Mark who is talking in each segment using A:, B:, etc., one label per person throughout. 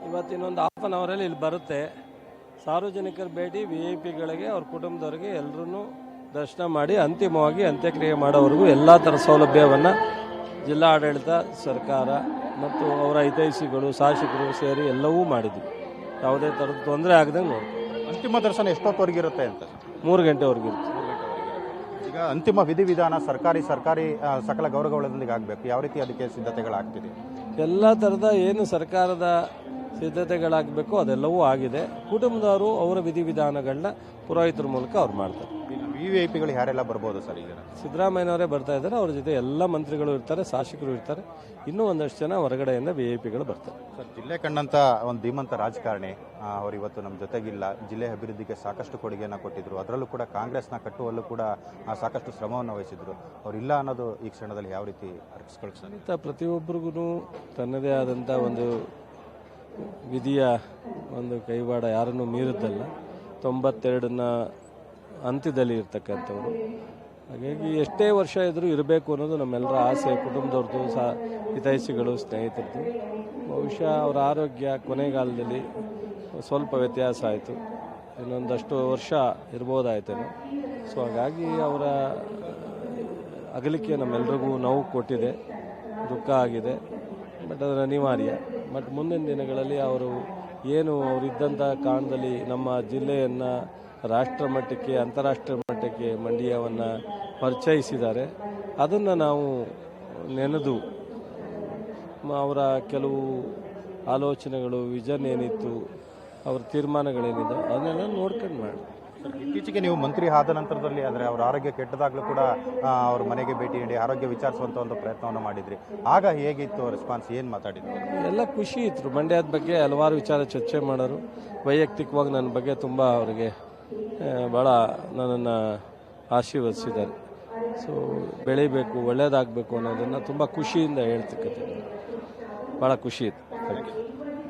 A: ಇವತ್ತಿನೊಂದು half an ಅವರಲ್ಲಿ ಇಲ್ಲಿ ಬರುತ್ತೆ. ಸಾರ್ವಜನಿಕರ ಭೇಟಿ, VIP ಗಳಿಗೆ ಅವ್ರ ಕುಟುಂಬದವರಿಗೆ ಎಲ್ಲರೂ ದರ್ಶನ ಮಾಡಿ ಅಂತಿಮವಾಗಿ ಅಂತ್ಯಕ್ರಿಯೆ ಮಾಡೋವರೆಗೂ ಎಲ್ಲ ಥರ ಸೌಲಭ್ಯವನ್ನು ಜಿಲ್ಲಾ ಆಡಳಿತ, ಸರ್ಕಾರ ಮತ್ತು ಅವರ ಹಿತೈಷಿಗಳು, ಶಾಸಕರು ಸೇರಿ ಎಲ್ಲವೂ ಮಾಡಿದ್ವಿ. ಯಾವುದೇ ಥರದ ತೊಂದರೆ ಆಗದಂಗೆ ನೋಡಿ.
B: ಅಂತಿಮ ದರ್ಶನ ಎಷ್ಟೊತ್ತವರೆಗಿರುತ್ತೆ ಅಂತ?
A: 3 ಗಂಟೆವರೆಗೂ ಇರುತ್ತೆ.
B: ಈಗ ಅಂತಿಮ ವಿಧಿವಿಧಾನ ಸರ್ಕಾರಿ ಸಕಲ ಗೌರವಗಳೊಂದಿಗೆ ಆಗಬೇಕು. ಯಾವ ರೀತಿ ಅದಕ್ಕೆ ಸಿದ್ಧತೆಗಳಾಗ್ತಿದೆ?
A: ಎಲ್ಲ ಥರದ ಏನು ಸರ್ಕಾರದ ಸಿದ್ಧತೆಗಳಾಗಬೇಕು ಅದೆಲ್ಲವೂ ಆಗಿದೆ. ಕುಟುಂಬದವರು ಅವರ ವಿಧಿವಿಧಾನಗಳನ್ನ ಪುರೋಹಿತರ ಮೂಲಕ ಅವ್ರು ಮಾಡ್ತಾರೆ.
B: VIP ಯಾರೆಲ್ಲ ಬರ್ಬೋದು ಸರ್? ಈಗ
A: ಸಿದ್ದರಾಮಯ್ಯನವರೇ ಬರ್ತಾ ಇದ್ದಾರೆ. ಅವ್ರ ಜೊತೆ ಎಲ್ಲ ಮಂತ್ರಿಗಳು ಇರ್ತಾರೆ, ಶಾಸಕರು ಇರ್ತಾರೆ. ಇನ್ನೂ ಒಂದಷ್ಟು ಜನ ಹೊರಗಡೆಯಿಂದ VIP ಬರ್ತಾರೆ.
B: ಸರ್, ಜಿಲ್ಲೆ ಕಂಡಂಥ ಒಂದು ಧೀಮಂತ ರಾಜಕಾರಣಿ ಅವರು ಇವತ್ತು ನಮ್ಮ ಜೊತೆಗಿಲ್ಲ. ಜಿಲ್ಲೆ ಅಭಿವೃದ್ಧಿಗೆ ಸಾಕಷ್ಟು ಕೊಡುಗೆಯನ್ನು ಕೊಟ್ಟಿದ್ರು. ಅದರಲ್ಲೂ ಕೂಡ ಕಾಂಗ್ರೆಸ್ನ ಕಟ್ಟುವಲ್ಲೂ ಕೂಡ ಸಾಕಷ್ಟು ಶ್ರಮವನ್ನು ವಹಿಸಿದ್ರು. ಅವರಿಲ್ಲ ಅನ್ನೋದು ಈ ಕ್ಷಣದಲ್ಲಿ ಯಾವ ರೀತಿ ಅರ್ಪಿಸ್ಕೊಳ್ತಾರೆ?
A: ಪ್ರತಿಯೊಬ್ಬರಿಗೂ ತನ್ನದೇ ಆದಂಥ ಒಂದು ವಿಧಿಯ ಒಂದು ಕೈವಾಡ ಯಾರನ್ನು ಮೀರಿದ್ದಲ್ಲ. 92ನ ಅಂತ್ಯದಲ್ಲಿ ಇರ್ತಕ್ಕಂಥವ್ರು. ಹಾಗಾಗಿ ಎಷ್ಟೇ ವರ್ಷ ಇದ್ರೂ ಇರಬೇಕು ಅನ್ನೋದು ನಮ್ಮೆಲ್ಲರ ಆಸೆ. ಕುಟುಂಬದವ್ರದ್ದು ಹಿತೈಷಿಗಳು, ಸ್ನೇಹಿತರದ್ದು. ಬಹುಶಃ ಅವರ ಆರೋಗ್ಯ ಕೊನೆಗಾಲದಲ್ಲಿ ಸ್ವಲ್ಪ ವ್ಯತ್ಯಾಸ ಆಯಿತು. ಇನ್ನೊಂದಷ್ಟು ವರ್ಷ ಇರ್ಬೋದಾಯ್ತೇನೋ. ಸೊ ಹಾಗಾಗಿ ಅವರ ಅಗಲಿಕೆ ನಮ್ಮೆಲ್ರಿಗೂ ನೋವು ಕೊಟ್ಟಿದೆ, ದುಃಖ ಆಗಿದೆ. ಬಟ್ ಅದರ ಅನಿವಾರ್ಯ. ಬಟ್ ಮುಂದಿನ ದಿನಗಳಲ್ಲಿ ಅವರು ಏನು ಅವರಿದ್ದಂಥ ಕಾರಣದಲ್ಲಿ ನಮ್ಮ ಜಿಲ್ಲೆಯನ್ನು ರಾಷ್ಟ್ರ ಮಟ್ಟಕ್ಕೆ, ಅಂತಾರಾಷ್ಟ್ರೀಯ ಮಟ್ಟಕ್ಕೆ ಮಂಡ್ಯವನ್ನು ಪರಿಚಯಿಸಿದ್ದಾರೆ. ಅದನ್ನು ನಾವು ನೆನೆದು ಅವರ ಕೆಲವು ಆಲೋಚನೆಗಳು, ವಿಷನ್ ಏನಿತ್ತು, ಅವರ ತೀರ್ಮಾನಗಳೇನಿದೆ ಅದನ್ನೆಲ್ಲ ನೋಡ್ಕೊಂಡು ಮಾಡಿ.
B: ಇತ್ತೀಚೆಗೆ ನೀವು ಮಂತ್ರಿ ಆದ ನಂತರದಲ್ಲಿ ಅಂದರೆ ಅವರ ಆರೋಗ್ಯ ಕೆಟ್ಟದಾಗಲೂ ಕೂಡ ಅವ್ರ ಮನೆಗೆ ಭೇಟಿ ನೀಡಿ ಆರೋಗ್ಯ ವಿಚಾರಿಸುವಂಥ ಒಂದು ಪ್ರಯತ್ನವನ್ನು ಮಾಡಿದ್ರಿ. ಆಗ ಹೇಗಿತ್ತು ರೆಸ್ಪಾನ್ಸ್? ಏನು ಮಾತಾಡಿದ್ರು?
A: ಎಲ್ಲ ಖುಷಿ ಇತ್ತು. ಮಂಡ್ಯದ ಬಗ್ಗೆ ಹಲವಾರು ವಿಚಾರ ಚರ್ಚೆ ಮಾಡೋರು. ವೈಯಕ್ತಿಕವಾಗಿ ನನ್ನ ಬಗ್ಗೆ ತುಂಬ ಅವರಿಗೆ ಭಾಳ ನನ್ನನ್ನು ಆಶೀರ್ವದಿಸಿದ್ದಾರೆ. ಸೊ ಬೆಳಿಬೇಕು, ಒಳ್ಳೆಯದಾಗಬೇಕು ಅನ್ನೋದನ್ನು ತುಂಬ ಖುಷಿಯಿಂದ ಹೇಳ್ತಕ್ಕಂಥದ್ದು. ಭಾಳ ಖುಷಿ ಇತ್ತು.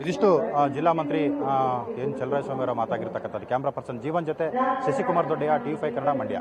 B: ಇದಿಷ್ಟು ಜಿಲ್ಲಾ ಮಂತ್ರಿ ಎನ್ ಚಲುವರಾಯಸ್ವಾಮಿ ಅವರ ಮಾತಾಗಿರ್ತಕ್ಕಂಥದ್ದು. ಕ್ಯಾಮ್ರಾ ಪರ್ಸನ್ ಜೀವನ್ ಜೊತೆ ಶಶಿಕುಮಾರ್ ದೊಡ್ಡೆಯ, TV5 ಕನ್ನಡ, ಮಂಡ್ಯ.